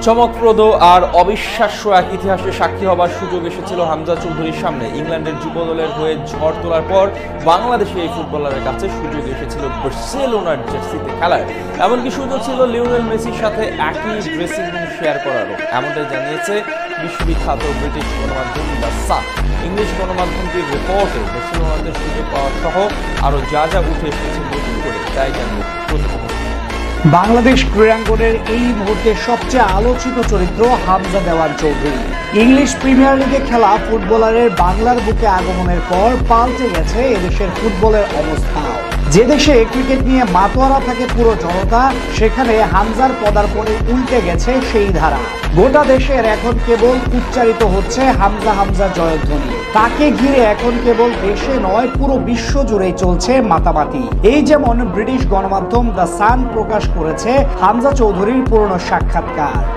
চমকপ্রদ আর অবিশ্বাস্য এক ইতিহাসে সাক্ষী হবার সুযোগ এসেছিল হামজা চৌধুরীর সামনে। ইংল্যান্ডের যুব দলের হয়ে ঝড় তোলার পর বাংলাদেশে এই ফুটবলারের কাছে সুযোগ এসেছিল বার্সেলোনার জার্সিতে খেলার। এমনকি সুযোগ ছিল লিওনেল মেসির সাথে একই ড্রেসিং রুম শেয়ার করারও। এমনটাই জানিয়েছে বিশ্ববিখ্যাত ব্রিটিশ গণমাধ্যম দ্য সান। ইংলিশ গণমাধ্যমটির রিপোর্টে বার্সেলোনাতে সুযোগ পাওয়া সহ আরও যা যা উঠে এসেছে নতুন করে তাই জানিয়ে প্রতিবেদন। বাংলাদেশ ক্রীড়াঙ্গনের এই মুহূর্তে সবচেয়ে আলোচিত চরিত্র হামজা দেওয়ান চৌধুরী। ইংলিশ প্রিমিয়ার লিগে খেলা ফুটবলারের বাংলার বুকে আগমনের পর পাল্টে গেছে এদেশের ফুটবলের অবস্থা। যে দেশে ক্রিকেট নিয়ে মাতোয়ারা থাকে পুরো জনতা, সেখানে হামজার পদার্পণে উল্টে গেছে সেই ধারা। গোটা দেশের এখন কেবল উচ্চারিত হচ্ছে হামজা হামজা জয়ধ্বনি। তাকে ঘিরে এখন কেবল দেশে নয় পুরো বিশ্ব জুড়েই চলছে মাতামাতি। এই যেমন ব্রিটিশ গণমাধ্যম দ্য সান প্রকাশ করেছে হামজা চৌধুরীর পুরনো সাক্ষাৎকার।